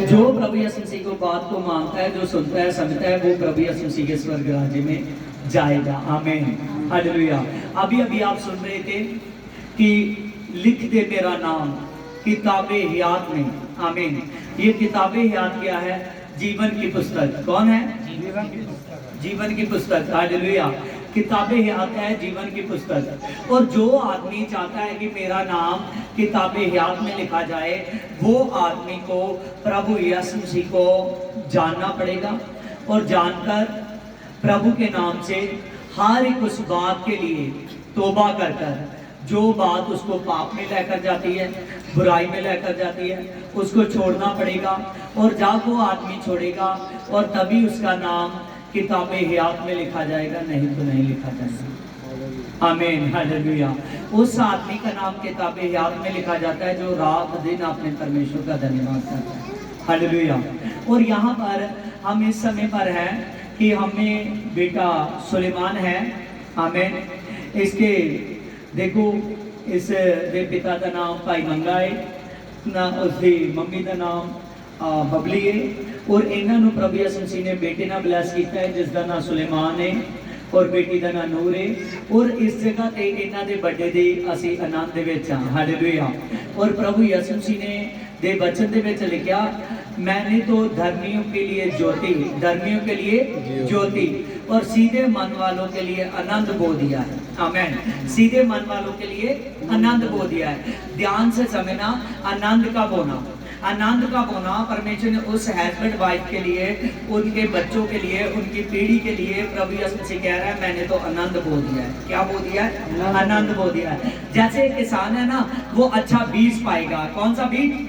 जो प्रभु यीशु मसीह को बात को मानता है, जो सुनता है समझता है, वो प्रभु यीशु मसीह के स्वर्ग राज्य में जाएगा। आमीन, हालेलुया। अभी अभी आप सुन रहे थे कि लिख दे मेरा नाम किताबे हयात में। आमीन। ये किताबे हयात क्या है? जीवन की पुस्तक। कौन है? जीवन की पुस्तक। हालेलुया। किताबे हयात है जीवन की पुस्तक। और जो आदमी चाहता है कि मेरा नाम किताबे हयात में लिखा जाए, वो आदमी को प्रभु यीशु मसीह को जानना पड़ेगा और जानकर प्रभु के नाम से हर एक उस बात के लिए तौबा कर कर, जो बात उसको पाप में लेकर जाती है, बुराई में लेकर जाती है, उसको छोड़ना पड़ेगा। और जब वो आदमी छोड़ेगा और तभी उसका नाम किताबे हयात में लिखा जाएगा, नहीं तो नहीं लिखा जाएगा। आमीन, हालेलुया। उस आदमी का नाम किताबे हयात में लिखा जाता है जो रात दिन अपने परमेश्वर का धन्यवाद करता है। हालेलुया। और यहाँ पर हम इस समय पर हैं कि हमें बेटा सुलेमान है। आमीन। इसके देखो, इस दे पिता का नाम भाई मंगा है ना, उसकी मम्मी का नाम बबली है। और इन्हों प्रभु यीशु मसीह ने बेटे ना ब्लैस किया है जिसका नाम सुलेमान है और बेटी का नाम नूर है। और इस जगह ते इन्हों के बर्थडे दी असी आनंद विच हां। हालेलुया। और प्रभु यीशु मसीह ने दे वचन दे विच लिखा, मैंने तो धर्मियों के लिए ज्योति, धर्मियों के लिए ज्योति और सीधे मन वालों के लिए आनंद बो दिया है। आमीन। सीधे मन वालों के लिए आनंद बो दिया है। ध्यान से समझना, आनंद का बोना, आनंद का बोना परमेश्वर ने उस हस्बैंड वाइफ के लिए, उनके बच्चों के लिए, उनकी पीढ़ी के लिए प्रभु यीशु मसीह कह रहा है, मैंने तो आनंद बो दिया है। क्या बो दिया है? आनंद बो दिया है। जैसे किसान है ना, वो अच्छा बीज पाएगा। कौन सा बीज?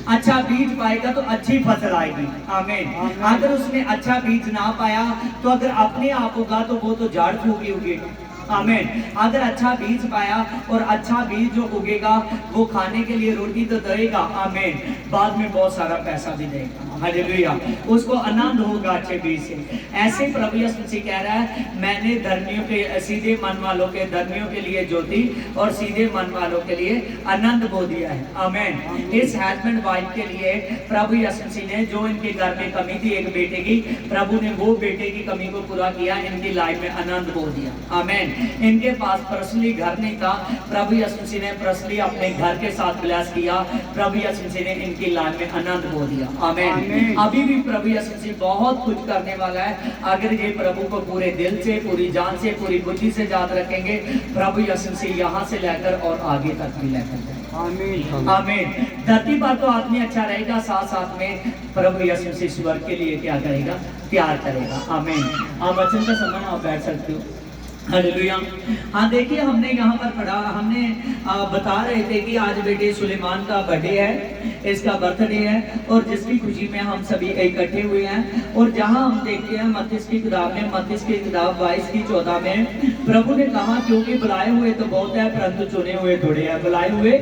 अच्छा बीज पाएगा तो अच्छी फसल आएगी। आमीन। अगर उसने अच्छा बीज ना पाया तो अगर अपने आप होगा तो वो तो झाड़ फूकी उगेगी। आमीन। अगर अच्छा बीज पाया और अच्छा बीज जो उगेगा वो खाने के लिए रोटी तो देगा। आमीन। बाद में बहुत सारा पैसा भी देगा। हालेलुया। उसको आनंद होगा अच्छे बीज से। ऐसे प्रभु यीशु मसीह कह रहा है, मैंने धर्मियों के, सीधे मन वालों के, धर्मियों के लिए ज्योति और सीधे मन वालों के लिए आनंद बो दिया है। आमीन। इस हस्बैंड वाइफ के लिए प्रभु यीशु मसीह ने, जो इनके घर में कमी थी एक बेटे की, प्रभु ने वो बेटे की कमी को पूरा किया, इनकी लाइफ में आनंद बो दिया। आमीन। इनके पास पर्सनली घर नहीं था, प्रभु यीशु मसीह ने पर्सनली अपने घर के साथ ब्लेस किया। प्रभु यीशु मसीह ने इनकी लाइफ में आनंद बो दिया। आमीन। अभी भी प्रभु यीशु मसीह बहुत कुछ करने वाला है अगर ये प्रभु को पूरे दिल से, पूरी जान से, पूरी बुद्धि से याद रखेंगे। प्रभु यीशु मसीह यहाँ से लेकर और आगे तक भी लेकर जाएंगे। आमीन। आमीन। धरती पर तो आदमी अच्छा रहेगा, साथ साथ में प्रभु यीशु मसीह स्वर्ग के लिए क्या करेगा? प्यार करेगा। आमीन। आप वचन का समझ आप बैठ सकते हो। हालेलुया। हाँ, देखिए हमने यहाँ पर पढ़ा, हमने बता रहे थे कि आज बेटे सुलेमान का बर्थडे है, इसका बर्थडे है और जिसकी खुशी में हम सभी इकट्ठे हुए हैं। और जहाँ हम देखते हैं मत्तीस की किताब में, मत्तीस की किताब 22 की 14 में प्रभु ने कहा, क्योंकि बुलाए हुए तो बहुत है परंतु चुने हुए थोड़े हैं। बुलाए हुए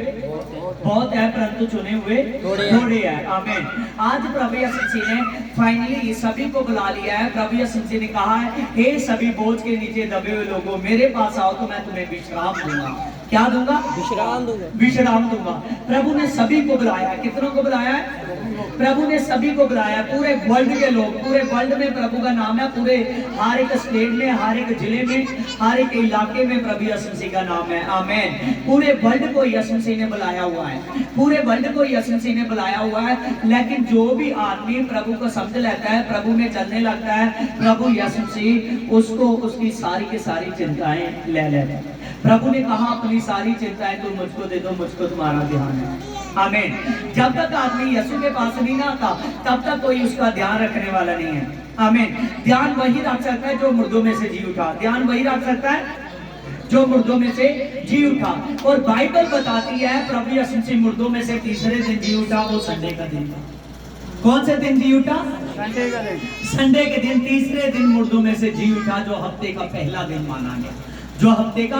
बहुत है परंतु चुने हुए थोड़े हैं। आमीन। आज प्रभु यीशु मसीह ने फाइनली सभी को बुला लिया है। प्रभु यीशु मसीह ने कहा है, हे सभी बोझ के नीचे दबे हुए लोगों, मेरे पास आओ तो मैं तुम्हें विश्राम दूंगा। क्या दूंगा? विश्राम दूंगा। विश्राम दूंगा। प्रभु ने सभी को बुलाया। कितनों को बुलाया है? प्रभु ने सभी को बुलाया। पूरे वर्ल्ड के लोग, पूरे वर्ल्ड में प्रभु का नाम है। पूरे हर एक स्टेट में, हर एक जिले में, हर एक इलाके में प्रभु यीशु मसीह का नाम है। आमीन। पूरे वर्ल्ड को यीशु मसीह ने बुलाया हुआ है। पूरे वर्ल्ड को यीशु मसीह ने बुलाया हुआ है। लेकिन जो भी आदमी प्रभु को समझ लेता है, प्रभु में चलने लगता है, प्रभु यीशु मसीह उसको उसकी सारी की सारी चिंताएं ले लेता है। प्रभु ने कहा, अपनी सारी चिंताएं तुम मुझको दे दो, मुझको तुम्हारा ध्यान है। आमीन। जब तक आदमी यीशु के पास नहीं ना आता तब तक कोई उसका ध्यान रखने वाला नहीं है। आमीन। ध्यान वही रख सकता है जो मुर्दों में से जी उठा। ध्यान वही रख सकता है जो मुर्दों में से जी उठा। और बाइबल बताती है प्रभु यीशु मसीह मुर्दों में से तीसरे दिन जी उठा, वो संडे का दिन था। कौन से दिन जी उठा? संडे का दिन। संडे के दिन, तीसरे दिन मुर्दों में से जी उठा, जो हफ्ते का पहला दिन माना गया, जो हफ्ते का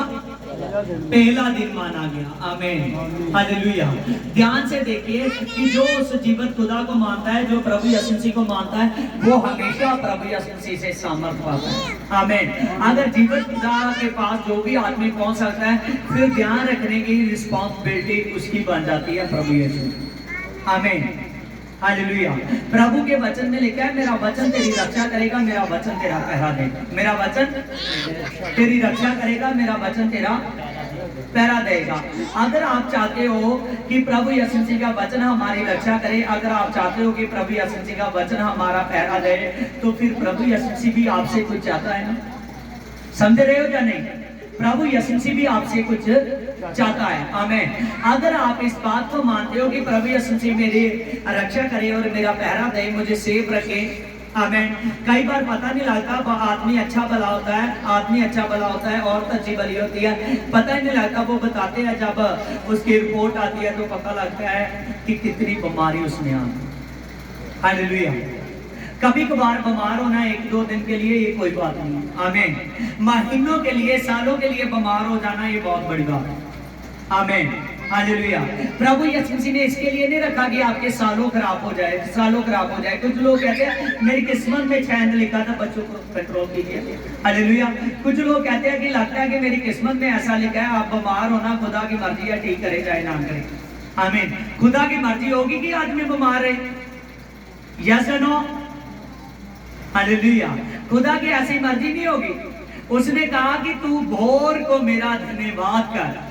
पहला दिन माना गया। आमीन। हालेलुया। ध्यान से देखिए कि जो उस जीवित खुदा को मानता है, जो प्रभु यीशु मसीह को मानता है, वो हमेशा प्रभु यीशु मसीह से सामर्थ पाता है। आमीन। अगर जीवित खुदा के पास जो भी आदमी पहुंच सकता है, फिर ध्यान रखने की रिस्पॉन्सिबिलिटी उसकी बन जाती है प्रभु यीशु। आमीन। हालेलुया। प्रभु के वचन में लिखा है, मेरा वचन तेरी रक्षा करेगा, मेरा वचन तेरा पहरा देगा। मेरा वचन तेरी रक्षा करेगा, मेरा वचन तेरा पहरा देगा। अगर आप चाहते हो कि प्रभु यीशु मसीह का वचन हमारी रक्षा करे, अगर आप चाहते हो कि प्रभु यीशु मसीह का वचन हमारा पहरा दे, तो फिर प्रभु यीशु मसीह भी आपसे कुछ चाहता है ना। समझ रहे हो या नहीं? प्रभु यीशु मसीह भी आपसे कुछ चाहता है। आमीन। अगर आप इस बात को मानते हो कि प्रभु यीशु मसीह मेरी रक्षा करे और मेरा पहरा दे, मुझे सेफ रखे, आमीन। कई बार पता नहीं लगता, आदमी अच्छा भला होता है, आदमी अच्छा भला होता है, औरत अच्छी भली होती है, पता ही नहीं लगता। वो बताते हैं जब उसकी रिपोर्ट आती है तो पता लगता है कि कितनी बीमारी उसमें आ गई। हालेलुया। कभी कभार बीमार होना 1-2 दिन के लिए ये कोई बात नहीं है। आमीन। महीनों के लिए, सालों के लिए बीमार हो जाना ये बहुत बड़ी बात है। आमीन। हालेलुया। प्रभु यीशु मसीह ने इसके लिए नहीं रखा कि आपके सालों खराब हो जाए, सालों खराब हो जाए। कुछ लोग कहते हैं मेरी किस्मत में चैन लिखा था, बच्चों को कंट्रोल कीजिए। हालेलुया। कुछ लोग कहते हैं कि लगता है कि मेरी किस्मत में ऐसा लिखा है, आप बीमार होना खुदा की मर्जी है, ठीक करे चाहे ना करे। आमीन। खुदा की मर्जी होगी कि आदमी बीमार है, यस और नो? हालेलुया। खुदा की ऐसी मर्जी नहीं होगी। उसने कहा कि तू भोर को मेरा धन्यवाद कर,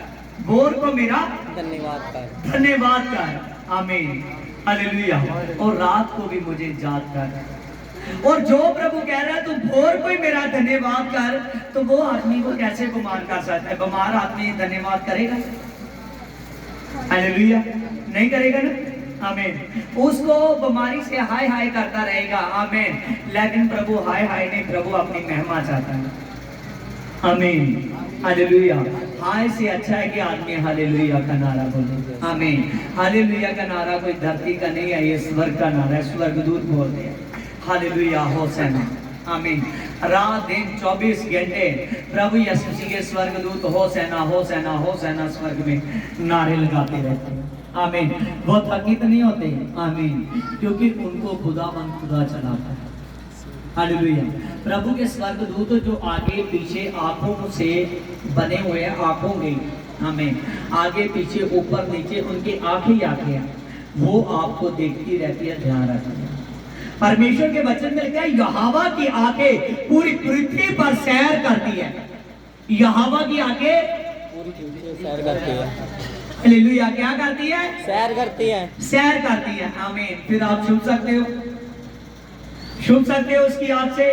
भोर को मेरा धन्यवाद कर। आमीन। हालेलुया। और रात को भी मुझे याद कर। और जो प्रभु कह रहा है तू भोर को ही मेरा धन्यवाद कर, तो वो आदमी को कैसे बीमार कर सकता है? बीमार आदमी धन्यवाद करेगा? हालेलुया। नहीं करेगा ना। आमीन। उसको बीमारी से हाय हाय करता रहेगा। आमीन। लेकिन प्रभु हाय हाय नहीं, प्रभु अपनी महिमा चाहता है। आमीन। हालेलुया। हाय से अच्छा है कि आदमी हालेलुया का नारा बोले। आमीन। हालेलुया का नारा कोई धरती का नहीं है, ये स्वर्ग का नारा है, स्वर्गदूत बोलते हैं। हालेलुया। होसैना। आमीन। रात दिन 24 घंटे प्रभु यीशु मसीह के स्वर्गदूत होसैना होसैना होसैना स्वर्ग में नारे लगाते रहते हैं। आमीन। वो थकित नहीं होते। आमीन। क्योंकि उनको खुदा चलाता है। हालेलुया। प्रभु के स्वर्गदूत जो आगे पीछे आंखों से बने हुए हैं, आंखों के, आमीन, आगे पीछे ऊपर नीचे उनकी आंखें ही आंखें हैं, वो आपको देखती रहती है। ध्यान रखिए। परमेश्वर के वचन में लिखा है यहोवा की आंखें पूरी पृथ्वी पर सैर करती है। यहोवा की आंखें पूरी पृथ्वी पर सैर करती है। हालेलुया। क्या करती है? सैर करती है, सैर करती है। आमीन। फिर आप छू सकते हो, छू सकते हो उसकी आंख से?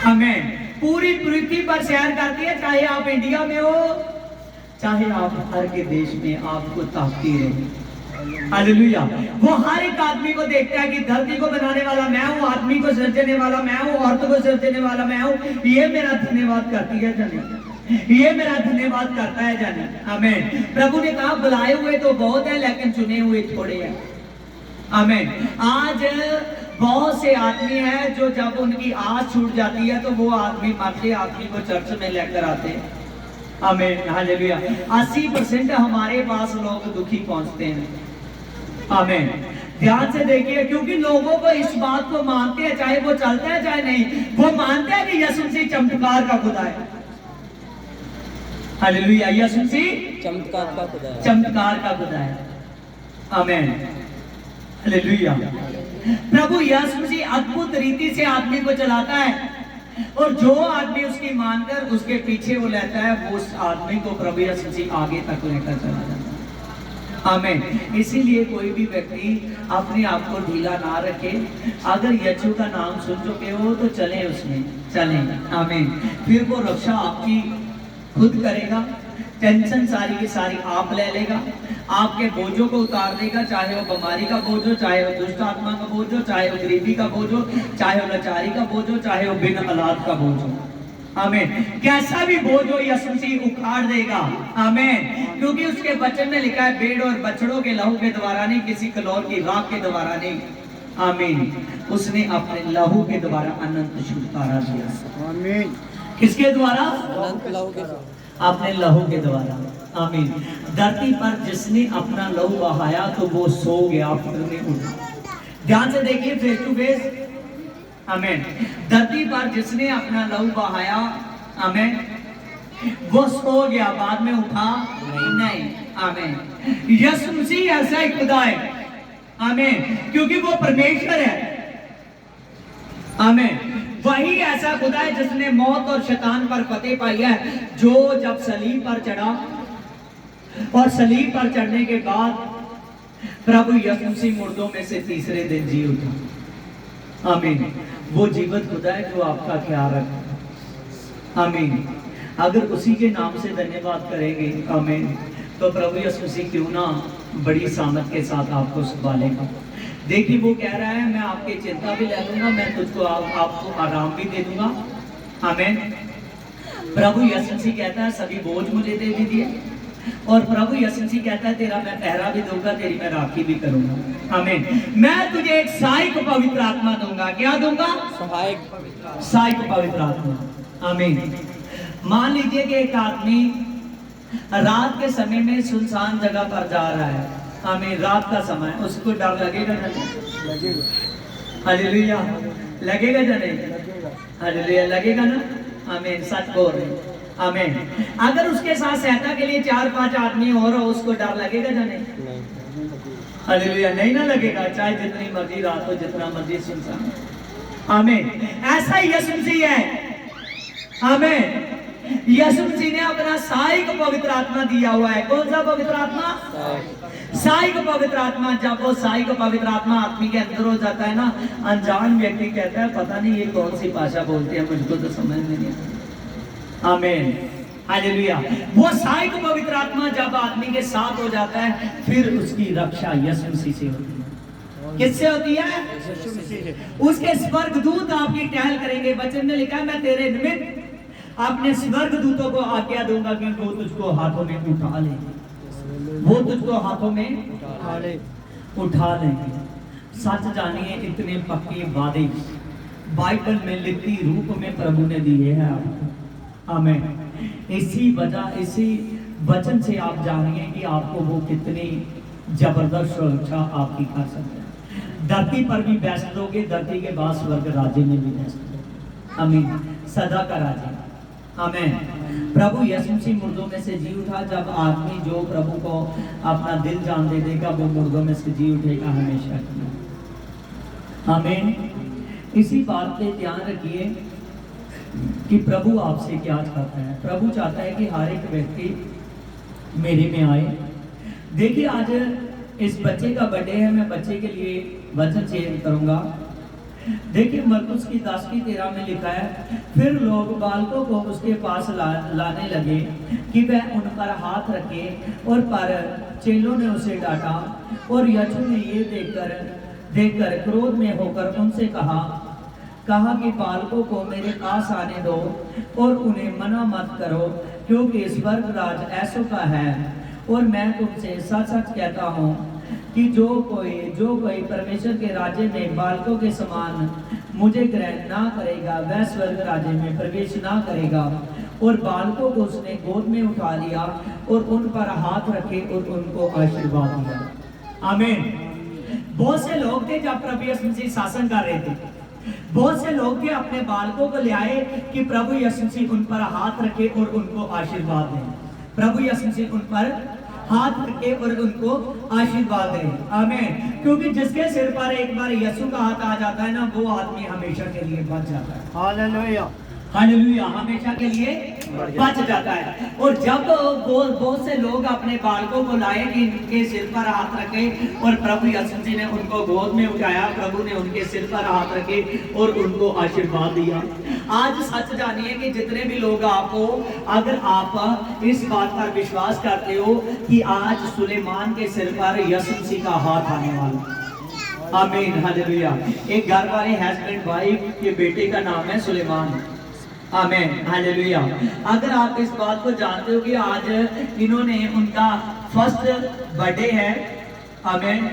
आमीन। पूरी पृथ्वी पर सैर करती है, चाहे आप इंडिया में हो, चाहे आप हर के देश में, आपको ताकती रहे। हालेलुया। वो हर एक आदमी को देखता है कि धरती को बनाने वाला मैं हूँ, आदमी को सृजने वाला मैं हूँ, औरतों को सृजने वाला मैं हूँ। ये मेरा धन्यवाद करती है जाने, ये मेरा धन्यवाद करता है जाने। आमीन। प्रभु ने कहा बुलाए हुए तो बहुत है, लेकिन चुने हुए थोड़े हैं। आमीन। आज बहुत से आदमी हैं जो जब उनकी आस छूट जाती है तो वो आदमी मरते आदमी को चर्च में लेकर आते हैं। आमीन। हालेलुया। 80% हमारे पास लोग दुखी पहुंचते हैं। आमीन। ध्यान से देखिए, क्योंकि लोगों को इस बात को मानते हैं, चाहे वो चलता है चाहे नहीं, वो मानते हैं कि यीशु मसीह चमत्कार का खुदा है। हालेलुया। यीशु मसीह चमत्कार का खुदा है, चमत्कार का खुदा है। आमीन। हालेलुया। प्रभु यीशु मसीह अद्भुत रीति से आदमी को चलाता है, और जो आदमी उसकी मानकर उसके पीछे वो लेता है, वो उस आदमी को प्रभु यीशु मसीह आगे तक लेकर चला जाता है। आमीन। इसीलिए कोई भी व्यक्ति अपने आप को ढीला ना रखे। अगर यीशु का नाम सुन चुके हो तो चले उसमें, चले। आमीन। फिर वो रक्षा आपकी खुद करेगा, टेंशन सारी की सारी आप ले लेगा, आपके बोझों को उतार देगा, चाहे वो बीमारी का बोझ हो, चाहे वो दुष्ट आत्मा का बोझ हो, चाहे वो गरीबी का बोझ हो, चाहे वो लाचारी का बोझ हो, चाहे वो बिन औलाद का बोझ हो। आमीन। कैसा भी बोझ हो यीशु मसीह उखाड़ देगा। आमीन। क्योंकि उसके वचन में लिखा है भेड़ और बछड़ों के लहू के द्वारा नहीं, किसी कलौर की राख के द्वारा नहीं। आमीन। उसने अपने लहू के द्वारा अनंत छुटकारा दिया। आमीन। किसके द्वारा? अनंत लहू के, अपने लहू के द्वारा। आमीन। धरती पर जिसने अपना लहू बहाया तो वो सो गया, फिर नहीं उठा। ध्यान से देखिए, फेस टू फेस। आमीन। धरती पर जिसने अपना लहू बहाया, आमीन, वो सो गया, बाद में उठा नहीं। आमीन। यीशु मसीह ऐसा ही खुदा है। आमीन, क्योंकि वो परमेश्वर है। आमीन, वही ऐसा खुदा है जिसने मौत और शैतान पर फतेह पाई है, जो जब सलीब पर चढ़ा और सलीब पर चढ़ने के बाद प्रभु यीशु मसीह मुर्दों में से तीसरे दिन जी उठा। आमीन, वो जीवित खुदा है जो आपका ख्याल रखता। आमीन, अगर उसी के नाम से धन्यवाद करेंगे आमीन, तो प्रभु यीशु मसीह क्यों ना बड़ी सामर्थ के साथ आपको संभालेगा। देखिए वो कह रहा है मैं आपकी चिंता भी ले लूंगा, मैं तुझको आपको आराम भी दे दूंगा। आमीन, प्रभु यीशु मसीह कहता है सभी बोझ मुझे दे दीजिए, और प्रभु यीशु मसीह कहता है तेरा मैं पहरा भी दूंगा, तेरी मैं राखी भी करूंगा। आमीन, मैं तुझे एक सहायक पवित्र आत्मा दूंगा। क्या दूंगा? सहायक पवित्र आत्मा। आमीन, मान लीजिए कि एक आदमी रात के समय में सुनसान जगह पर जा रहा है। आमीन, रात का समय, उसको डर लगेगा ना? लगेगा। हालेलुया, लगेगा या नहीं? हालेलुया, लगेगा ना? आमीन, सच बोल रहे। आमीन, अगर उसके साथ सहायता के लिए 4-5 आदमी और हो, उसको डर लगेगा या नहीं? हालेलुया, नहीं ना लगेगा, चाहे जितनी मर्जी रात हो, जितना मर्जी सुनसान। आमीन, ऐसा ही यीशु मसीह है। आमीन, यीशु मसीह ने अपना सहायक पवित्र आत्मा दिया हुआ है। कौन सा पवित्र आत्मा? सहायक पवित्र आत्मा। जब वो सहायक पवित्र आत्मा आदमी के अंदर हो जाता है ना, अनजान व्यक्ति कहता है पता नहीं ये कौन सी भाषा बोलती है, मुझको तो समझ में नहीं आता। आमीन, हालेलुया, वो सहायक पवित्र आत्मा जब आदमी के साथ हो जाता है, फिर उसकी रक्षा यीशु मसीह से होती है। किससे होती है? उसके स्वर्गदूत आपकी टहल करेंगे। वचन में लिखा है मैं तेरे निमित्त अपने स्वर्गदूतों को आज्ञा दूंगा कि वो तुझको हाथों में उठा लेंगे। वो तुझको हाथों में उठा लेंगे। सच जानिए, इतने पक्के वादे बाइबल में लिखती रूप में प्रभु ने दिए हैं आपको। आमीन, इसी वजह, इसी वचन से आप जानिए कि आपको वो कितनी जबरदस्त सुरक्षा आपकी कर सकते हैं। धरती पर भी बैठ लोगे, धरती के बाद स्वर्ग राज्य में भी बैठ लोगे। आमीन, सदा का राज्य। आमीन, प्रभु यीशु मसीह मुर्दों में से जी उठा। जब आदमी जो प्रभु को अपना दिल जान दे देगा, वो मुर्दों में से जी उठेगा हमेशा के लिए। आमीन, इसी बात पे ध्यान रखिए कि प्रभु आपसे क्या चाहता है। प्रभु चाहता है कि हर एक व्यक्ति मेरे में आए। देखिए आज इस बच्चे का बर्थडे है, मैं बच्चे के लिए वचन शेयर करूंगा। देखिए मरकुस की 10:13 में लिखा है, फिर लोग बालकों को उसके पास लाने लगे कि वह उन पर हाथ रखे, और पर चेलों ने उसे डांटा। और यीशु ने ये देखकर क्रोध में होकर उनसे कहा कि बालकों को मेरे पास आने दो और उन्हें मना मत करो, क्योंकि स्वर्ग राज ऐसों का है। और मैं तुमसे सच सच कहता हूँ कि जो कोई परमेश्वर के राज्य में बालकों के समान मुझे ग्रहण ना करेगा, वह स्वर्ग राज्य में प्रवेश ना करेगा। और बालकों को उसने गोद में उठा लिया और उन पर हाथ रखे और उनको आशीर्वाद दिया। आमीन, बहुत से लोग थे जब प्रभु यीशु मसीह शासन कर रहे थे, बहुत से लोग थे अपने बालकों को ले आए कि प्रभु यीशु मसीह उन पर हाथ रखे और उनको आशीर्वाद दें। प्रभु यीशु मसीह उन पर हाथ रखे और उनको आशीर्वाद दें। आमीन, क्योंकि जिसके सिर पर एक बार यीशु का हाथ आ जाता है ना, वो आदमी हमेशा के लिए बच जाता है। हालेलुया, हालेलुया, हमेशा के लिए बच जाता है। और जब बहुत से लोग अपने बालकों को लाए कि उनके सिर पर हाथ रखे, और प्रभु यीशु जी ने उनको गोद में उठाया, प्रभु ने उनके सिर पर हाथ रखे और उनको आशीर्वाद दिया। आज सच जानिए कि जितने भी लोग आपको, अगर आप इस बात पर विश्वास करते हो कि आज सुलेमान के सिर पर यीशु मसीह का हाथ आने वाला। आमीन, हालेलुया। एक घर वाले हस्बैंड वाइफ के बेटे का नाम है सुलेमान। आमीन, हालेलुया। अगर आप इस बात को जानते हो कि आज इन्होंने उनका फर्स्ट बर्थडे है। आमीन,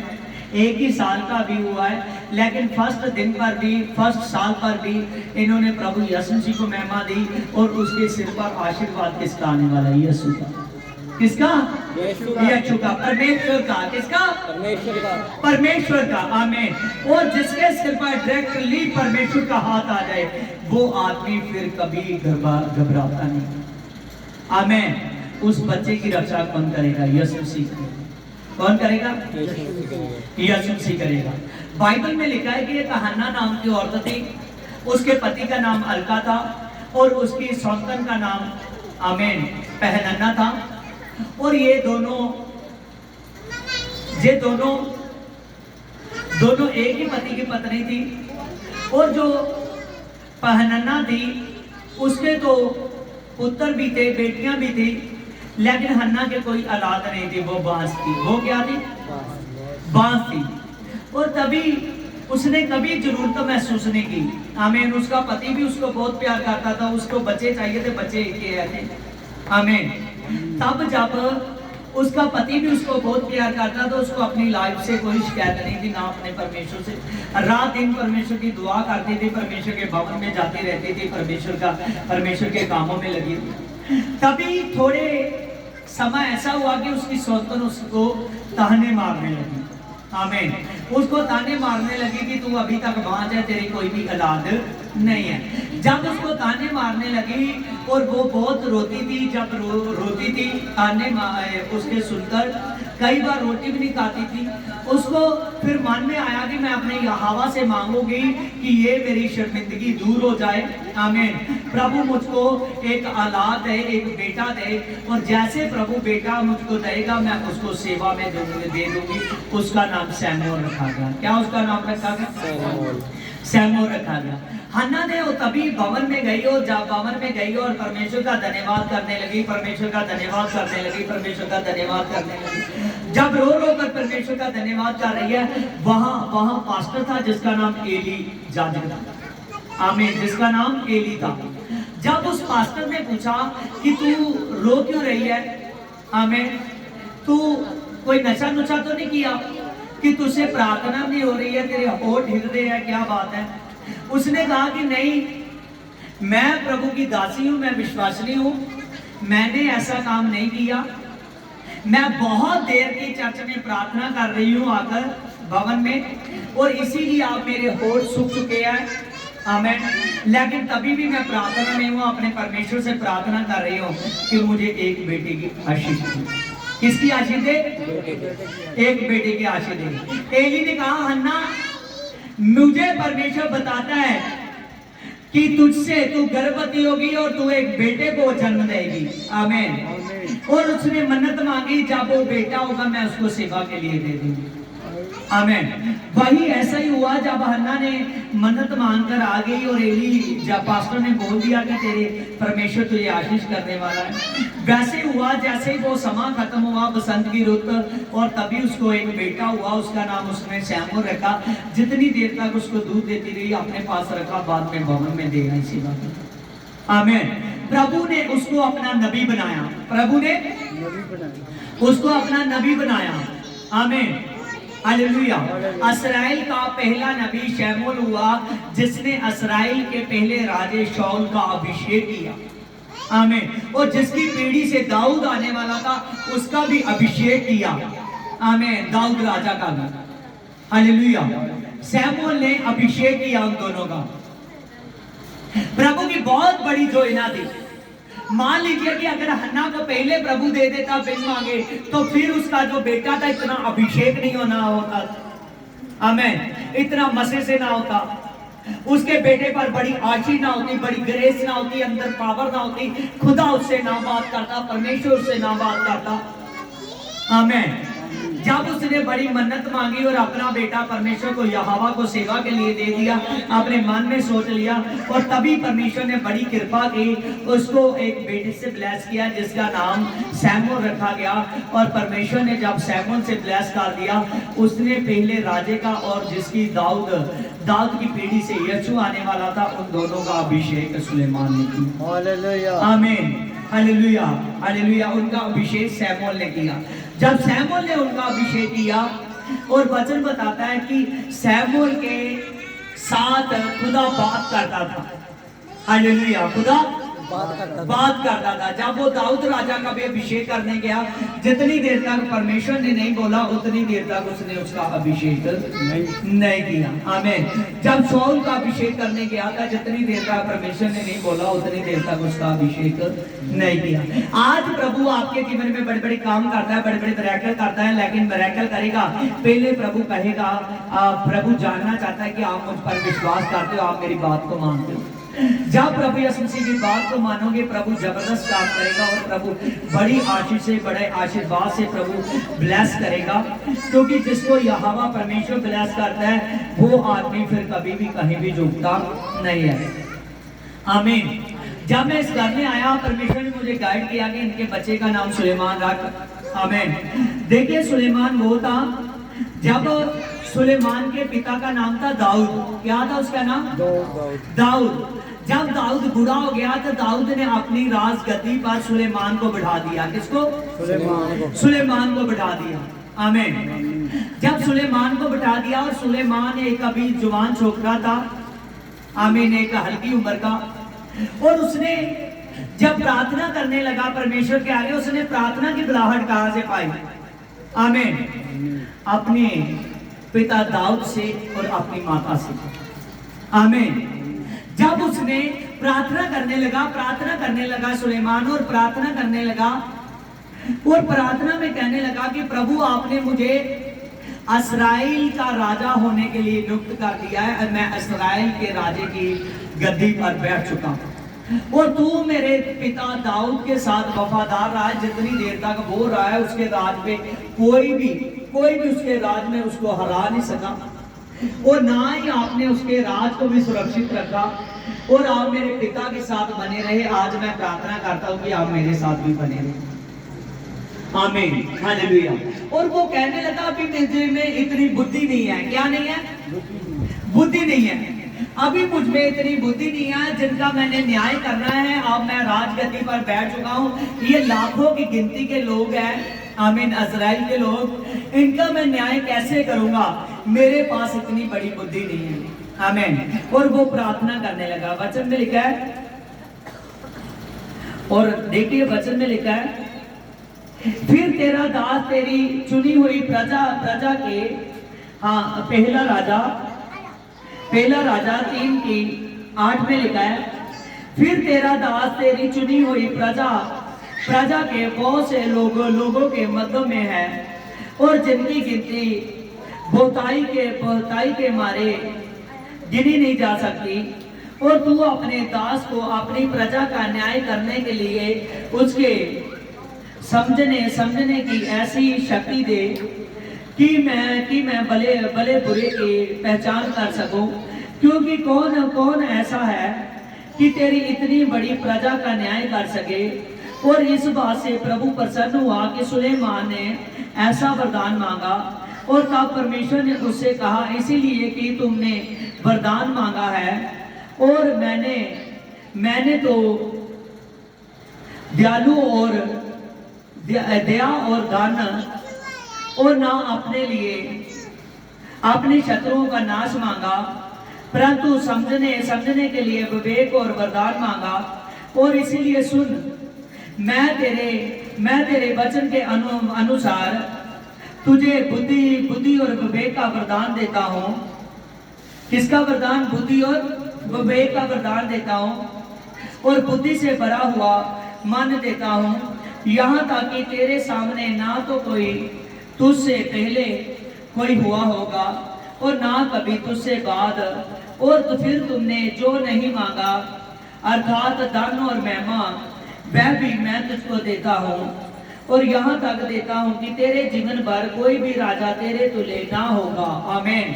एक ही साल का भी हुआ है, लेकिन फर्स्ट दिन पर भी, फर्स्ट साल पर भी इन्होंने प्रभु यीशु मसीह को महिमा दी। और उसके सिर पर आशीर्वाद किसका आने वाला है? यीशु का। किसका? यीशु का, परमेश्वर का। किसका? परमेश्वर का, परमेश्वर का। आमीन, और जिसके सिर पर डायरेक्टली परमेश्वर का हाथ आ जाए, वो आदमी फिर कभी घबराता नहीं। आमीन, उस बच्चे की रक्षा कौन करेगा? यीशु मसीह। कौन करेगा? यीशु मसीह करेगा। बाइबल में लिखा है कि एक हन्ना नाम की औरत थी, उसके पति का नाम अलका था और उसकी सौतन का नाम आमेन पहनन्ना था। और ये दोनों एक ही पति की पत्नी थी। और जो पहनन्ना थी उसके तो पुत्र भी थे, बेटियां भी थी, लेकिन हन्ना के कोई औलाद नहीं थी, वो बांस थी। वो क्या थी? बांस थी। और तभी उसने कभी जरूरत महसूस नहीं की। आमीन। उसका पति भी उसको बहुत प्यार करता था, उसको बच्चे चाहिए थे, बच्चे किए थे। आमीन। तब जब उसका पति भी उसको बहुत प्यार करता था, उसको अपनी लाइफ से कोई शिकायत नहीं थी, ना अपने परमेश्वर से। रात दिन परमेश्वर की दुआ करती थी, परमेश्वर के भवन में जाती रहती थी, परमेश्वर के कामों में लगी थी। तभी थोड़े समय ऐसा हुआ कि उसकी सौतन उसको ताने मारने लगी। आमीन। उसको ताने मारने लगी कि तू अभी तक बांझ है, तेरी कोई भी औलाद नहीं है। जब उसको ताने मारने लगी और वो बहुत रोती थी, जब रोती थी ताने उसके सुनकर, कई बार रोटी भी नहीं खाती थी। उसको फिर मन में आया कि मैं अपने यहोवा से मांगूंगी कि ये मेरी शर्मिंदगी दूर हो जाए। आमीन। प्रभु मुझको एक औलाद दे, एक बेटा दे, और जैसे प्रभु बेटा मुझको देगा मैं उसको सेवा में दे दूंगी। उसका नाम सैमुअल रखा गया। क्या उसका नाम रखा गया? सैमुअल रखा गया। हन्ना ने तभी भवन में गई, और जब भवन में गई और परमेश्वर का धन्यवाद करने लगी, परमेश्वर का धन्यवाद करने लगी, परमेश्वर का धन्यवाद करने लगी। जब रो रो कर परमेश्वर का धन्यवाद कर रही है, वहां पास्टर था जिसका नाम एली याजक था। आमीन। जिसका नाम एली था। जब उस पास्टर ने पूछा कि तू रो क्यों रही है? आमीन। तू कोई नशा नुशा तो नहीं किया कि तुझसे प्रार्थना नहीं हो रही है, तेरे होठ हिल रहे हैं, क्या बात है? उसने कहा कि नहीं, मैं प्रभु की दासी हूं, मैं विश्वासनी हूं, मैंने ऐसा काम नहीं किया। मैं बहुत देर की चर्च में प्रार्थना कर रही हूं आकर भवन में, और इसीलिए आप मेरे होठ सूख चुके हैं। आमीन। लेकिन तभी भी मैं प्रार्थना में हूं, अपने परमेश्वर से प्रार्थना कर रही हूं कि मुझे एक बेटे की आशीष दे। किसकी आशीष दे? एक बेटे की आशीष दे। एली ने कहा, हन्ना, मुझे परमेश्वर बताता है कि तुझसे तू गर्भवती होगी और तू एक बेटे को जन्म देगी। आमीन। और उसने मन्नत मांगी, जब वो बेटा होगा मैं उसको सेवा के लिए दे दूंगी। आमीन। वही ऐसा ही हुआ। जब हन्ना ने मन्नत मांगकर आ गई और एली जब पास्टर ने बोल दिया कि तेरे परमेश्वर तुझे आशीष करने वाला है, वैसे हुआ जैसे ही वो समा खत्म हुआ, बसंत की रुत, और तभी उसको एक बेटा हुआ। उसका नाम उसने सैमुअल रखा। जितनी देर तक उसको दूध देती रही अपने पास रखा, बाद में भवन में दे गई सेवा की। आमीन। प्रभु ने उसको अपना नबी बनाया। प्रभु ने उसको अपना नबी बनाया। आमीन। हालेलुया। इस्राएल का पहला नबी शमूएल हुआ, जिसने इस्राएल के पहले राजे शाऊल का अभिषेक किया। आमीन। और जिसकी पीढ़ी से दाऊद आने वाला था, उसका भी अभिषेक किया। आमीन। दाऊद राजा का भी। हालेलुया। शमूएल ने अभिषेक किया उन दोनों का। प्रभु की बहुत बड़ी योजना थी। मान लीजिए कि अगर हन्ना को पहले प्रभु दे देता बिन मांगे, तो फिर उसका जो बेटा था इतना अभिषेक नहीं होना होता। आमीन। इतना मसे से ना होता, उसके बेटे पर बड़ी आशीष ना होती, बड़ी ग्रेस ना होती, अंदर पावर ना होती, खुदा उससे ना बात करता, परमेश्वर उससे ना बात करता। आमीन। जब उसने बड़ी मन्नत मांगी और अपना बेटा परमेश्वर को यहोवा को सेवा के लिए दे दिया, अपने मन में सोच लिया, और तभी परमेश्वर ने बड़ी कृपा की, उसको एक बेटे से ब्लेस किया जिसका नाम सैमुअल रखा गया। और परमेश्वर ने जब सैमुअल से ब्लेस कर दिया, उसने पहले राजे का और जिसकी दाऊद की पीढ़ी से यीशु आने वाला था, उन दोनों का अभिषेक सुलेमान ने किया। हालेलुया। आमीन। हालेलुया। हालेलुया। उनका अभिषेक सैमुअल ने किया। जब सैमुअल ने उनका अभिषेक किया, और वचन बताता है कि सैमुअल के साथ खुदा बात करता था। हालेलुया। खुदा बात करता था। जब वो दाऊद राजा का भी अभिषेक करने गया, जितनी देर तक परमेश्वर ने नहीं बोला उतनी देर तक उसने उसका अभिषेक नहीं किया। आमीन। जब शाऊल का अभिषेक करने गया था, जितनी देर तक परमेश्वर ने नहीं बोला उतनी देर तक उसका अभिषेक नहीं किया। आज प्रभु आपके जीवन में बड़े बड़े काम करता है, बड़े बड़े मिरेकल करता है, लेकिन मिरेकल करेगा पहले प्रभु कहेगा, प्रभु जानना चाहता है कि आप मुझ पर विश्वास करते हो, आप मेरी बात को मानते हो। जब प्रभु यीशु मसीह की बात को मानोगे, प्रभु जबरदस्त काम करेगा और प्रभु बड़ी आशीष से, बड़े आशीर्वाद से प्रभु ब्लेस करेगा। क्योंकि जिसको यहोवा परमेश्वर ब्लेस करता है, वो आदमी फिर कभी भी कहीं भी झुकता नहीं है। आमीन। जब मैं इस घर में आया, परमेश्वर ने मुझे गाइड किया कि इनके बच्चे का नाम सुलेमान रख। आमीन। देखिए, सुलेमान वो था, जब सुलेमान के पिता का नाम था दाऊद। क्या था उसका नाम? दाऊद। जब दाऊद बूढ़ा हो गया तो दाऊद ने अपनी राजगद्दी पर सुलेमान को बिठा दिया। किसको? सुलेमान को बिठा दिया। आमीन। जब सुलेमान को बिठा दिया, और सुलेमान एक अभी जवान छोकरा था, आमीन, एक हल्की उम्र का, और उसने जब प्रार्थना करने लगा परमेश्वर के आगे, उसने प्रार्थना की बुलाहट कहां से पाई? आमीन। अपने पिता दाऊद से और अपनी माता से। आमीन। जब उसने प्रार्थना करने लगा सुलेमान, और प्रार्थना करने लगा, और प्रार्थना में कहने लगा कि प्रभु, आपने मुझे इस्राएल का राजा होने के लिए नियुक्त कर दिया है। मैं इस्राएल के राजे की गद्दी पर बैठ चुका हूं, और तू मेरे पिता दाऊद के साथ वफादार रहा है। जितनी देर तक वो रहा है, उसके राज पे कोई भी उसके राज में उसको हरा नहीं सका, और ना ही आपने उसके राज को भी सुरक्षित रखा, और आप मेरे पिता के साथ बने रहे। आज मैं प्रार्थना करता हूं कि आप मेरे साथ भी बने रहे। आमीन। हालेलुया। और वो कहने लगा, अभी मुझ में इतनी बुद्धि नहीं है। क्या नहीं है? बुद्धि नहीं है। अभी मुझ में इतनी बुद्धि नहीं है जिनका मैंने न्याय करना है। अब मैं राजगद्दी पर बैठ चुका हूँ। ये लाखों की गिनती के लोग हैं, आमीन, इस्राएल के लोग, इनका मैं न्याय कैसे करूंगा? मेरे पास इतनी बड़ी बुद्धि नहीं है। आमीन। और वो प्रार्थना करने लगा। वचन में लिखा है, और देखिए वचन में लिखा है, फिर तेरा दास तेरी चुनी हुई प्रजा के, हाँ, पहला राजा 3 की 8 में लिखा है, फिर तेरा दास तेरी चुनी हुई प्रजा के बहुत से लोगों के मध्य में है, और जिनकी गिनती बहुताई के मारे गिनी नहीं जा सकती। और तू अपने दास को अपनी प्रजा का न्याय करने के लिए उसके समझने की ऐसी शक्ति दे कि मैं भले बुरे की पहचान कर सकूं। क्योंकि कौन ऐसा है कि तेरी इतनी बड़ी प्रजा का न्याय कर सके। और इस बात से प्रभु प्रसन्न हुआ कि सुलेमान ने ऐसा वरदान मांगा। और तब परमेश्वर ने उससे कहा, इसीलिए कि तुमने वरदान मांगा है, और मैंने तो दयालु और दया और दान, और ना अपने लिए अपने शत्रुओं का नाश मांगा, परंतु समझने के लिए विवेक और वरदान मांगा। और इसीलिए सुन, मैं तेरे वचन के अनुसार तुझे बुद्धि और विवेक का वरदान देता हूँ। किसका वरदान? बुद्धि और विवेक का वरदान देता हूँ, और बुद्धि से भरा हुआ मन देता हूँ, यहाँ तक कि तेरे सामने ना तो कोई तुझसे पहले कोई हुआ होगा, और ना कभी तुझसे बाद। और तो फिर तुमने जो नहीं मांगा, अर्थात धन और महिमा, वह भी मैं तुझको देता हूँ, और यहाँ तक देता हूँ कि तेरे जीवन भर कोई भी राजा तेरे तुल्य ना होगा। आमीन।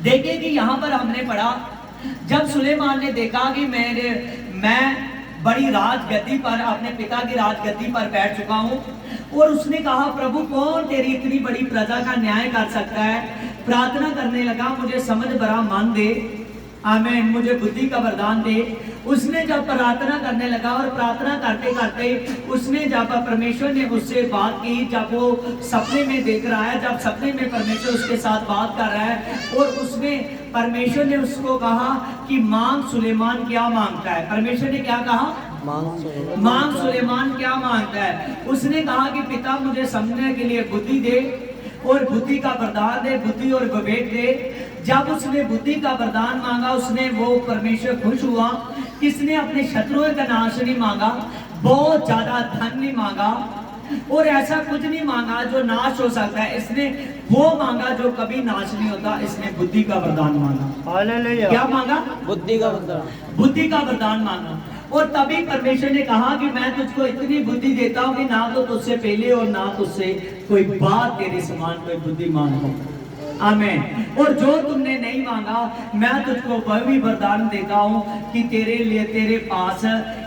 देखिए कि यहाँ पर हमने पढ़ा, जब सुलेमान ने देखा कि मैं बड़ी राजगद्दी पर, अपने पिता की राजगद्दी पर बैठ चुका हूँ, और उसने कहा, प्रभु, कौन तेरी इतनी बड़ी प्रजा का न्याय कर सकता है? प्रार्थना करने लगा, मुझे समझ भरा मन दे। आमीन, मुझे बुद्धि का वरदान दे। उसने जब प्रार्थना करने लगा और प्रार्थना करते करते उसने जब परमेश्वर ने उससे बात की, जब वो सपने में देख रहा है, जब सपने में परमेश्वर उसके साथ बात कर रहा है और उसने परमेश्वर ने उसको कहा कि मांग सुलेमान क्या मांगता है। परमेश्वर ने क्या कहा? मांग सुलेमान क्या मांगता है। उसने कहा कि पिता मुझे समझने के लिए बुद्धि दे और बुद्धि का वरदान दे, बुद्धि और विवेक दे। जब उसने बुद्धि का वरदान मांगा, उसने वो परमेश्वर खुश हुआ। किसने अपने शत्रुओं का नाश नहीं मांगा, बहुत ज्यादा धन नहीं मांगा और ऐसा कुछ नहीं मांगा जो नाश हो सकता है। इसने वो मांगा जो कभी नाश नहीं होता। इसने बुद्धि का वरदान मांगा। हालेलुया। क्या मांगा? बुद्धि का वरदान। बुद्धि का वरदान मांगा और तभी परमेश्वर ने कहा कि मैं तुझको इतनी बुद्धि देता हूं कि ना तो तुझसे पहले और ना तुझसे कोई बात तेरे समान कोई बुद्धिमान हो। आमीन। और जो तुमने नहीं मांगा मैं तुझको वह भी वरदान देता हूं कि तेरे लिए तेरे पास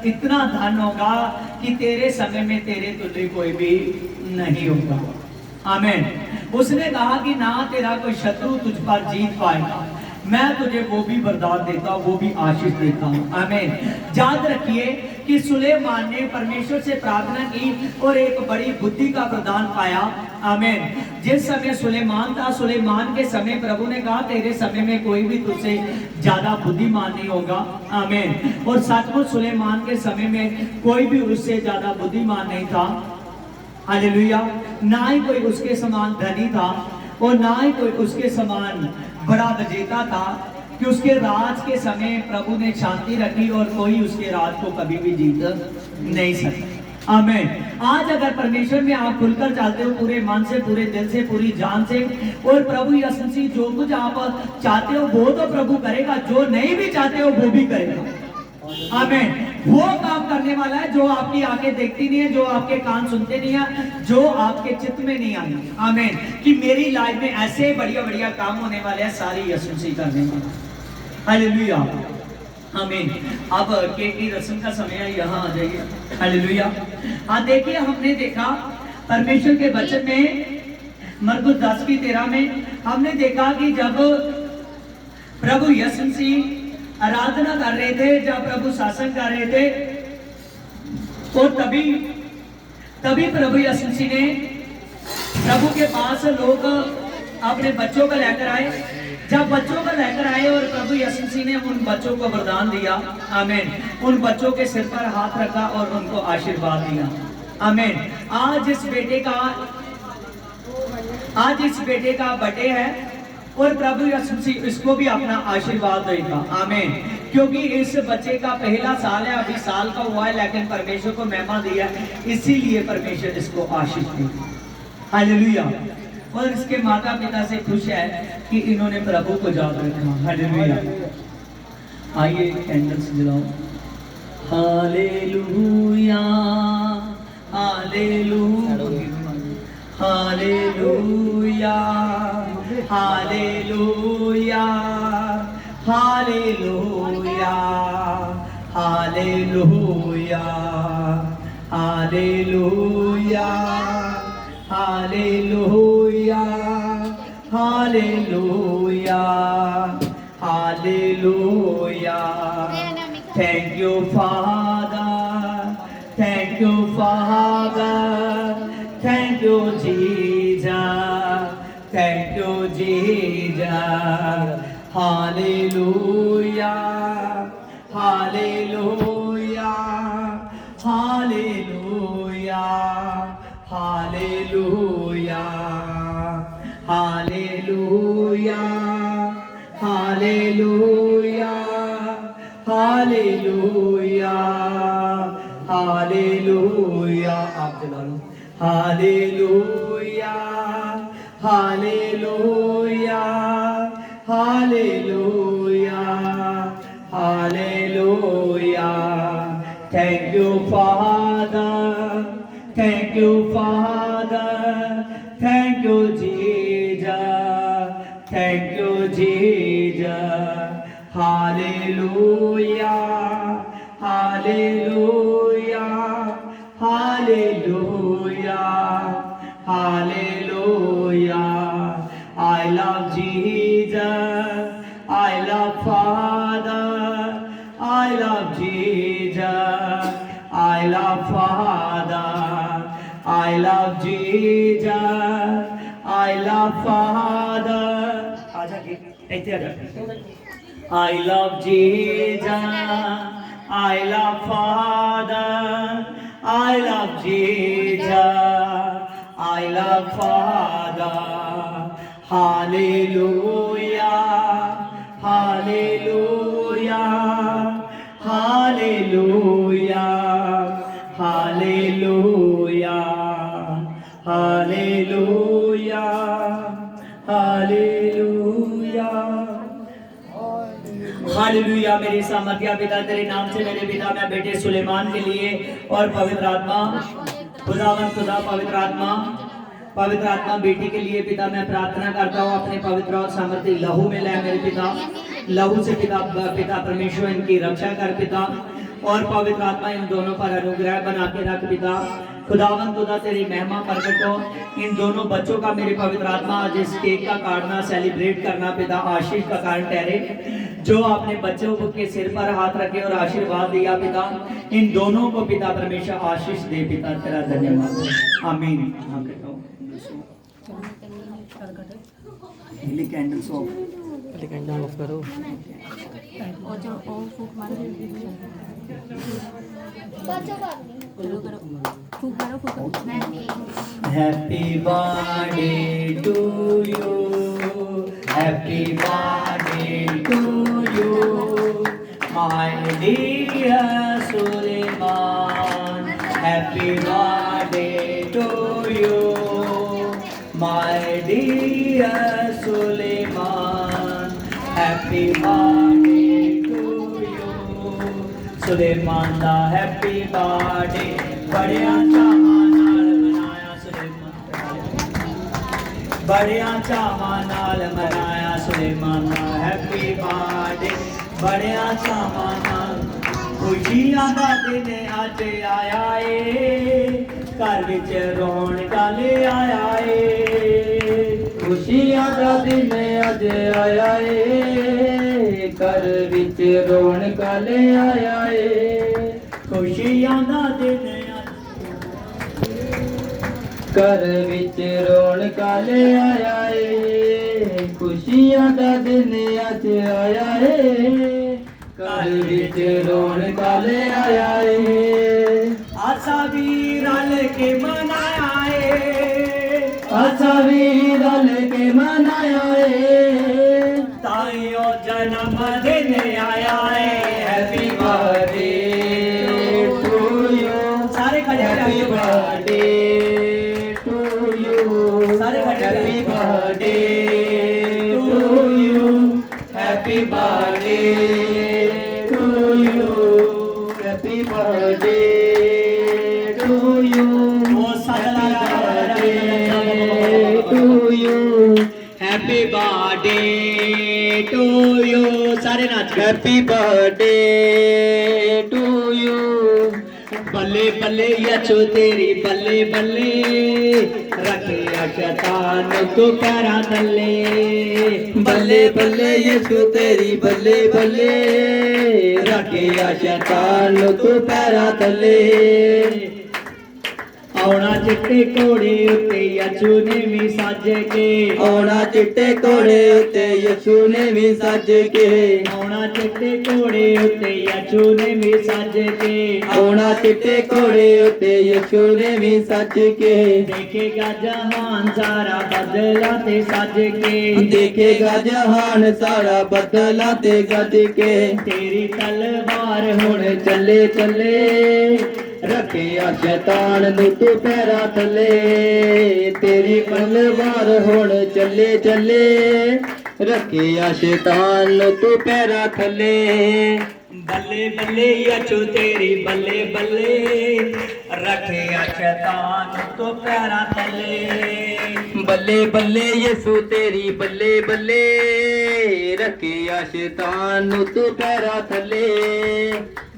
इतना धन होगा कि तेरे समय में तेरे तुल्य कोई भी नहीं होगा। आमीन। उसने कहा कि ना तेरा कोई शत्रु तुझ पर जीत पाएगा, मैं तुझे वो भी वरदान देता हूँ, वो भी आशीष देता हूँ। आमीन। याद रखिए कि सुलेमान ने परमेश्वर से प्रार्थना की और एक बड़ी बुद्धि का वरदान पाया। आमीन। जिस समय सुलेमान था, सुलेमान के समय प्रभु ने कहा तेरे समय में कोई भी तुझसे ज्यादा बुद्धिमान नहीं होगा। आमीन। और सचमुच सुलेमान के समय में कोई भी उससे ज्यादा बुद्धिमान नहीं था। हालेलुया। ना ही कोई उसके समान धनी था और ना ही कोई उसके समान बड़ा विजेता था कि उसके राज के समय प्रभु ने शांति रखी और कोई उसके राज को कभी भी जीत नहीं सकता। आमीन। आज अगर परमेश्वर में आप खुलकर चलते हो पूरे मन से, पूरे दिल से, पूरी जान से, और प्रभु यीशु मसीह जो कुछ आप चाहते हो वो तो प्रभु करेगा, जो नहीं भी चाहते हो वो भी करेगा। आमीन। वो काम करने वाला है जो आपकी आंखें देखती नहीं है, जो आपके कान सुनते नहीं है, जो आपके चित्त में नहीं आई। आमीन। कि मेरी लाइफ में ऐसे बढ़िया बढ़िया काम होने वाले हैं, सारी यीशु मसीह करने वाला। हालेलुया। आमीन। अब केक की रस्म का समय है, यहाँ आ जाइए। हालेलुया। हाँ देखिए, हमने देखा परमेश्वर के वचन में मरकुस 10:13 में हमने देखा कि जब प्रभु यीशु मसीह आराधना कर रहे थे, जब प्रभु शासन कर रहे थे, तो तभी प्रभु यीशु मसीह ने प्रभु के पास लोग अपने बच्चों को लेकर आए। जब बच्चों को लेकर आए और प्रभु यीशु मसीह ने उन बच्चों को वरदान दिया। आमीन। उन बच्चों के सिर पर हाथ रखा और उनको आशीर्वाद दिया। आमीन। आज इस बेटे का बर्थडे है और प्रभु यीशु मसीह इसको भी अपना आशीर्वाद देगा। आमीन। क्योंकि इस बच्चे का पहला साल है, अभी साल का हुआ है, लेकिन परमेश्वर को महिमा दिया, इसीलिए परमेश्वर इसको आशीष देगा। हालेलुया। और इसके माता पिता से खुश है कि इन्होंने प्रभु को याद रखा। हालेलुया। आइए कैंडल्स जलाओ। Hallelujah, hallelujah, hallelujah, hallelujah, hallelujah, hallelujah, hallelujah, hallelujah, hallelujah, hallelujah. Thank you, Father. Thank you, Father. Thank you, Jesus. Thank you, Jesus. Hallelujah. Hallelujah. Hallelujah. Hallelujah. Hallelujah. Hallelujah. Hallelujah. Hallelujah. आप जला लो। Hallelujah. Hallelujah. Hallelujah. Hallelujah. Thank you, Father. Thank you, Father. Thank you, Jesus. Thank you, Jesus. Hallelujah. Hallelujah. Hallelujah. Hallelujah. I love Jesus. I love Father. love Father, I love Jesus, I love Father. आजा के ऐसे आजा. I love Jesus, I love Father, I love Jesus, I love Father. Hallelujah, hallelujah, hallelujah, hallelujah, hallelujah, hallelujah. Hallelujah. मेरे सामर्थ्य पिता तेरे नाम से मेरे पिता मैं बेटे सुलेमान के लिए और पवित्र आत्मा खुदावन खुदा पवित्र आत्मा बेटी के लिए पिता मैं प्रार्थना करता हूँ अपने पवित्र और सामर्थ्य लहू में ले मेरे पिता, लहू से पिता परमेश्वर इनकी रक्षा कर पिता, और पवित्र आत्मा इन दोनों पर अनुग्रह बना के रख पिता। खुदावन खुदा तेरी महिमा प्रकट हो इन दोनों बच्चों का मेरे पवित्र आत्मा आज इस केक का काटना सेलिब्रेट करना पिता आशीष का कारण ठहरे। जो आपने बच्चों के सिर पर हाथ रखे और आशीर्वाद दिया पिता, इन दोनों को पिता परमेश्वर आशीष दे पिता, तेरा धन्यवाद। आमीन। कैंडल्स ऑफ कैंडल ऑफ करो। Happy birthday to you, happy birthday to you my dear Suleman, happy birthday to you my dear Suleman, happy birthday to you Suleman दा हैप्पी बर्थडे बड़िया चावां नाल मनाया सुलेमान, बड़िया चावां नाल मनाया सुलेमान दा हैप्पी बर्थडे बड़िया चावां नाल। खुशियां दा दिन अज आया ए घर विच रौनकां ले आया ए, खुशियां दा दिन अज आया ए घर विच रौनकां ले आया ए, खुशियां दा दिन घर विच रौनकां ले आया ए, खुशियां दा दिन अज आया ए घर विच रौनकां ले आया ए। आसा भी रल के मनाया ए, आसा भी रल के मनाया ए, ताइयो जन्म दिन आया ए, हैप्पी बर्थडे टू यू सारे खड़े हैप्पी बर्थडे टू यू सारे खड़े happy birthday to you, happy birthday to you, happy birthday to you, to you, happy birthday to you सारे नाच हैप्पी बर्थडे टू यू। बल्ले बल्ले यचो तेरी बल्ले बल्ले रखे शैतान को पैरा तले, बल्ले बल्ले यचो तेरी बल्ले बल्ले रखे शैतान को पैरा तले। औना चिट्टे घोड़े उत्ते यीशु ने भी सज के, औना चिट्टे घोड़े उत्ते यीशु ने भी सज के, औना चिट्टे घोड़े उत्ते यीशु ने भी सज के, औना चिट्टे घोड़े उत्ते यीशु ने भी सज के, देखेगा जहान सारा बदला ते सज के, देखेगा जहान सारा बदला ते गज के, तेरी तलवार हुण चले चले रखिया शैतान नू तू पैरा थले, तेरी तलवार हुण चले चले रखिया शैतान नू तू पैरा थले। बल्ले बल्ले यीशु तेरी बल्ले बल्ले रखिया शैतान तो पैरा तले, बल्ले बल्ले यीशु तेरी बल्ले बल्ले रखिया शैतान तो पैरा थले।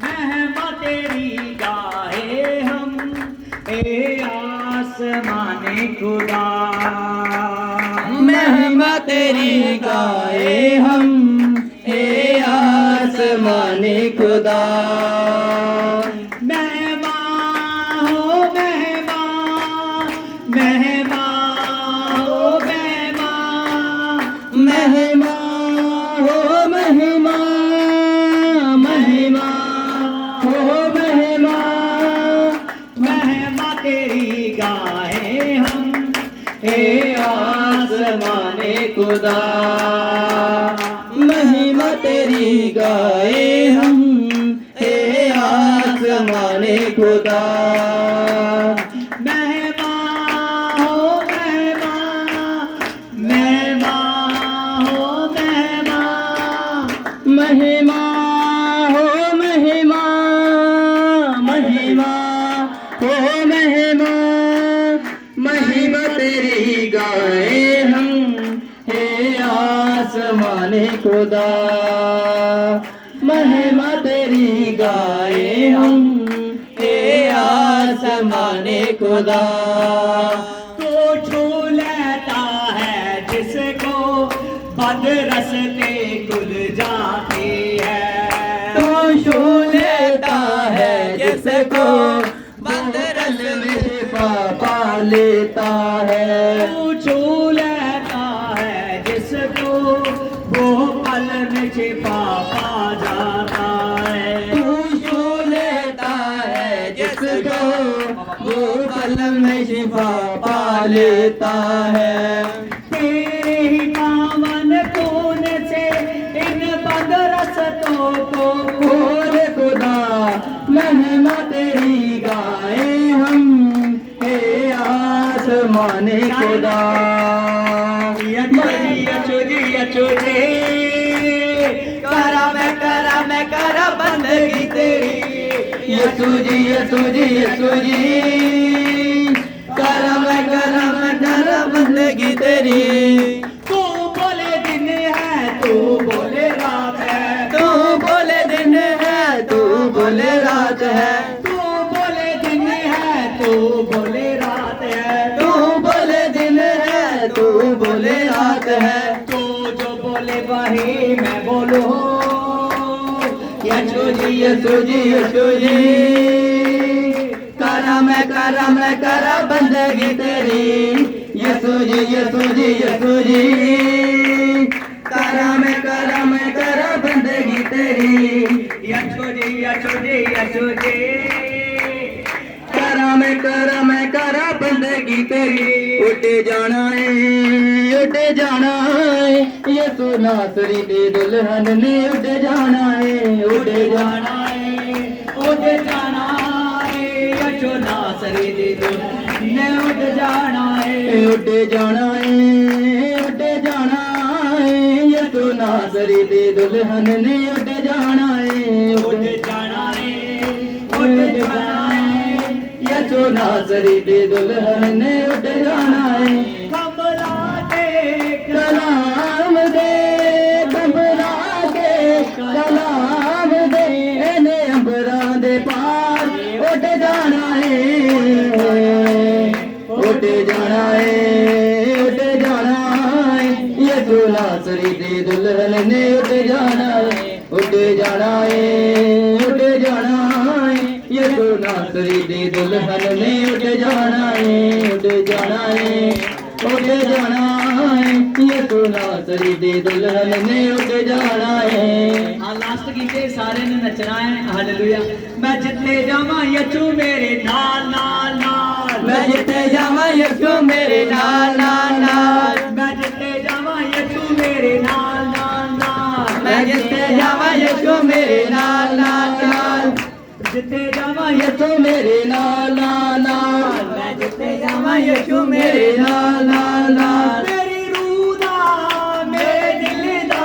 महिमा तेरी गाहे हम ए आसमाने खुदा, महिमा तेरी गाहे हम ए आसमाने खुदा, महिमा हो महिमा महिमा हो महिमा महिमा तेरी गाए हम, हे आसमाने खुदा महिमा तेरी गाए हम हे आसमाने खुदा महिमा हो महिमा, महिमा हो महिमा, महिमा हो महिमा महिमा हो महिमा महिमा तेरी गाए हम हे आसमाने खुदा महिमा तेरी गाए हम हे आसमाने खुदा तो छू लेता है जिसको बद रस्ते खुल जाते हैं। तो छू लेता है जिसको बंदरस में शिफा पा लेता है तू छू लेता है जिसको वो पल में छिपा पा जाता है। तू छू लेता है जिसको वो पल में शिफा पा लेता है तेरे ही पावन खून से इन बद रस्तों को खोल खुदा महिमा तेरी गाए हम हे आसमाने खुदा करा बंदगी तेरी यसू जी यसू जी यसू जी करम करम बंदगी तेरी तू बोले दिन है तू बोले रात है तू बोले दिन है तू बोले रात है तू बोले दिन है तू बोले रात है तू बोले दिन है तू बोले रात है तू जो बोले वही मैं बोलूं यसू जी यसू जी यसू जी करम करा बंदगी तेरी यसू जी यसू जी यसू जी करम करा बंदगी तेरी यशो जी यशो जी यशो जी करम करा बंदगी तेरी उठ जाना है यसू नासरी दे दुल्हन ने उठ जाना है उठ जाना उठ जाना है यशो नासरी दे दुल्हन ने उठ जाना है उठ जाना है यसू नासरी दे दुल्हन ने उठ जाना है उठ जाना है उठ जाना है यसू नासरी दे दुल्हन ने उठ जाना है कमला के कलाम दे कमला के कलाम दे ने अंबरा दे पार उठ जाना है उठ जाना है उठ जाना है यसू नासरी दे दुल्हन ने उठ जाना है उठ जाना है उठ जाना है यसू नासरी दे दुल्हन ने उठ जाना है उठ जाना है उठ जाना है यसू नासरी दे दुल्हन ने उठ जाना है हाँ लास्ट गीत है, सारे ने नचना है हालेलुया। मैं जितने जावा यचू मेरे नाल नाल नाल मैं जिते जावा यसू मेरे नाल नाल नाल मैं जितने जावा यचू मेरे नाल नाल नाल मैं जिते जावा यसू मेरे नाल नाल नाल जितने जावा यसू मेरे नाल नाल नाल मैं जितने जावा यसू मेरे नाल नाल नाल मेरी रूह दा मेरे दिल दा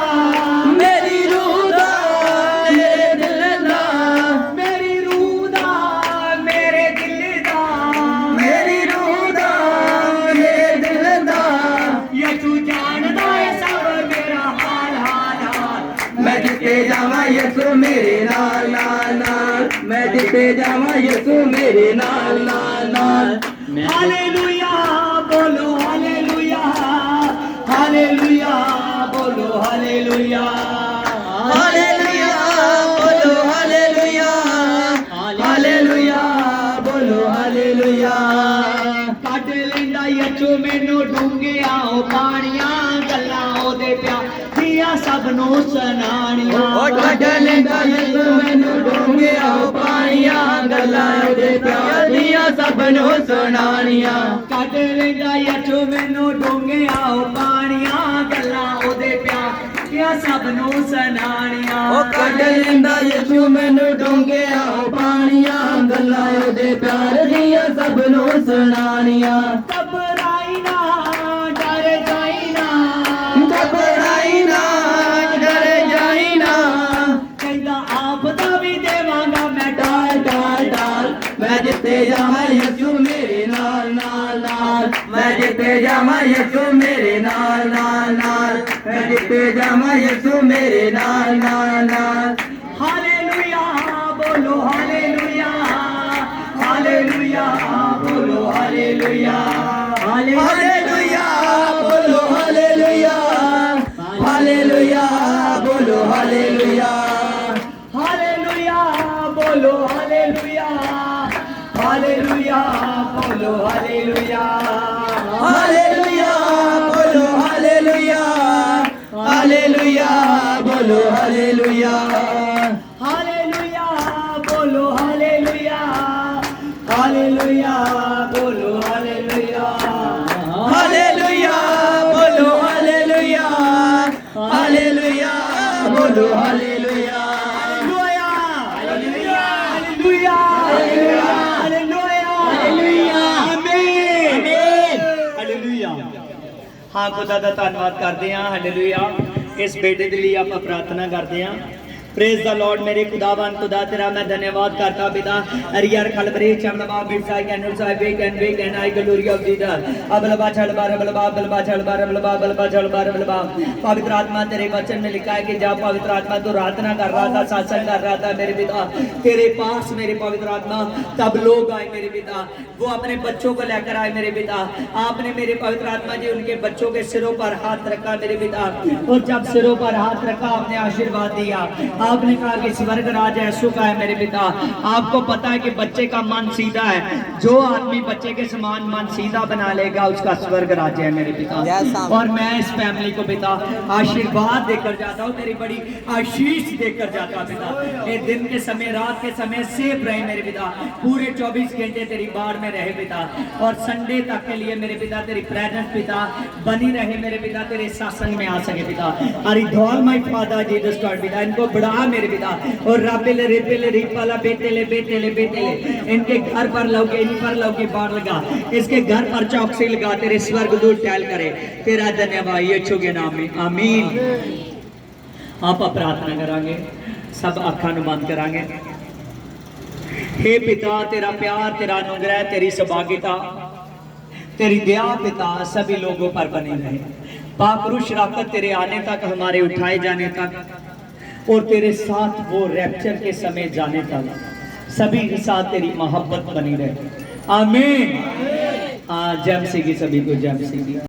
मेरी रूह दा मेरे दिल दा मेरी रूह दा मेरे दिल दा मेरी रूह दा मेरे दिल दा यचू जानदा है सब मेरा हाल हाल हाल मैं जिते जावा यसू मेरे नाल नाल नाल मैं जिते जावा यसू मेरे नाल नाल नाल हालेलुया बोलो हालेलुया हालेलुया बोलो हालेलुया हालेलुया बोलो हालेलुया हालेलुया बोलो हालेलुया ਕੱਢ ਲੈਂਦਾ ਯਚੂ ਮੈਨੂੰ ਡੂੰਘਿਆ ਉਹ ਪਾਣੀਆਂ ਗੱਲਾਂ ਉਹਦੇ ਪਿਆਰੀਆਂ ਦੀਆਂ ਸਭ ਨੂੰ ਸੁਣਾਣੀਆਂ ਉਹ ਕੱਢ ਲੈਂਦਾ ਯਿਸੂ ਮੈਨੂੰ ਡੂੰਘਿਆਂ ਪਾਣੀਆਂ ਗੱਲਾਂ ਉਹਦੇ ਪਿਆਰ ਦੀਆਂ ਸਭ ਨੂੰ ਸੁਣਾਣੀਆਂ ਕੱਢ ਲੈਂਦਾ ਯਿਸੂ ਮੈਨੂੰ ਡੂੰਘਿਆਂ ਪਾਣੀਆਂ ਗੱਲਾਂ ਉਹਦੇ ਪਿਆਰ ਦੀਆਂ ਸਭ ਨੂੰ ਸੁਣਾਣੀਆਂ ਉਹ ਕੱਢ ਲੈਂਦਾ ਯਿਸੂ ਮੈਨੂੰ ਡੂੰਘਿਆਂ ਪਾਣੀਆਂ ਗੱਲਾਂ ਉਹਦੇ ਪਿਆਰ ਦੀਆਂ ਸਭ ਨੂੰ ਸੁਣਾਣੀਆਂ ਘਬਰਾਈ ਨਾ ਡਰ ਜਾਈ ਨਾ ਘਬਰਾਈ ਨਾ ਡਰ ਜਾਈ ਨਾ ਕਹਿੰਦਾ ਆਪ ਦਾ ਵੀ ਦੇਵਾਂਗਾ ਮੈਂ ਡਾਲ ਡਾਲ ਡਾਲ ਮੈਂ ਜਿੱਥੇ ਜਾਵਾਂ ਯਿਸੂ ਮੇਰੇ ਨਾਲ ਨਾਲ ਨਾਲ ਮੈਂ ਜਿੱਥੇ ਜਾਵਾਂ ਯਿਸੂ ਮੇਰੇ ਨਾਲ ਨਾਲ ਨਾਲ ਮੈਂ ਜਿੱਥੇ ਜਾਵਾਂ ਯਿਸੂ ਮੇਰੇ ਨਾਲ ਨਾਲ ਨਾਲ ਹਾਲੇਲੂਇਆ ਬੋਲੋ ਹਾਲੇਲੂਇਆ ਹਾਲੇਲੂਇਆ ਬੋਲੋ ਹਾਲੇਲੂਇਆ ਹਾਲੇਲੂਇਆ ਬੋਲੋ ਹਾਲੇਲੂਇਆ ਹਾਲੇਲੂਇਆ ਬੋਲੋ ਹਾਲੇਲੂਇਆ ਹਾਲੇਲੂਇਆ ਬੋਲੋ ਹਾਲੇਲੂਇਆ ਹਾਲੇਲੂਇਆ ਬੋਲੋ ਹਾਲੇਲੂਇਆ ਹਾਲੇਲੂਇਆ ਬੋਲੋ ਹਾਲੇਲੂਇਆ ਹਾਲੇਲੂਇਆ ਬੋਲੋ ਹਾਲੇਲੂਇਆ ਹਾਲੇਲੂਇਆ ਬੋਲੋ ਹਾਲੇਲੂਇਆ ਹਾਲੇਲੂਇਆ ਬੋਲੋ ਹਾਲੇਲੂਇਆ ਹਾਲੇਲੂਇਆ ਬੋਲੋ ਹਾਲੇਲੂਇਆ ਹਾਲੇਲੂਇਆ ਬੋਲੋ hallelujah hallelujah hallelujah hallelujah hallelujah ਆਮੀਨ ਹਾਲੇਲੂਇਆ ਹਾਂ ਖੁਦਾ ਦਾ ਧੰਨਵਾਦ ਕਰਦੇ ਹਾਂ ਹਾਲੇਲੂਇਆ ਇਸ ਬੇਟੇ ਦੇ ਲਈ ਆਪਾਂ ਪ੍ਰਾਰਥਨਾ ਕਰਦੇ ਹਾਂ प्रेज द लॉर्ड मेरे खुदावन खुदा तेरा मैं धन्यवाद करता पिता हरियर खलबरे चमलबा बिरसाई कैनल साहिब वे कैन आई ग्लोरी ऑफ जीसस अबलबा छलबा रबलबा बलबा छलबा रबलबा बलबा छलबा रबलबा पवित्र आत्मा तेरे वचन में लिखा है कि जब पवित्र आत्मा तो प्रार्थना कर रहा था सत्संग कर रहा था मेरे पिता तेरे पास मेरे पवित्र आत्मा तब लोग आए मेरे पिता वो अपने बच्चों को लेकर आए मेरे पिता आपने मेरे पवित्र आत्मा जी उनके बच्चों के सिरों पर हाथ रखा मेरे पिता और जब सिरों पर हाथ रखा आपने आशीर्वाद दिया आपने कहा कि स्वर्ग राज ऐसु का है मेरे पिता आपको पता है कि बच्चे का मन सीधा है जो आदमी बच्चे के समान मन सीधा बना लेगा उसका स्वर्ग राज्य है मेरे पिता और मैं इस फैमिली को पिता आशीर्वाद देकर जाता हूँ तेरी बड़ी आशीष देकर जाता पिता ये दिन के समय रात के समय सेफ रहे मेरे पिता पूरे 24 घंटे तेरी बाढ़ में रहे पिता और संडे तक के लिए मेरे पिता तेरी प्रेजेंस पिता बनी रहे मेरे पिता तेरे सत्संग में आ सके पिता Haridwar my father Jesus God पिता इनको बढ़ा मेरे पिता और रापेले रेपेले रिपाला बेटेले बेटेले बेटेले इनके घर पर लौके इन पर लौके बाढ़ लगा इसके घर पर चौकसी लगा तेरे स्वर्गदूत टहल करे तेरा धन्यवाद यीशु के नाम में आमीन आप प्रार्थना करांगे सब अखां नूं बंद करांगे हे पिता तेरा प्यार तेरा अनुग्रह तेरी सौभाग्यता तेरी दया पिता सभी लोगों पर बनी रहे पाक रूह शराकत तेरे आने तक हमारे उठाए जाने तक और तेरे साथ वो रैप्चर के समय जाने तक सभी के साथ तेरी मोहब्बत बनी रहे आमीन जय मसीह की सभी को जय मसीह की।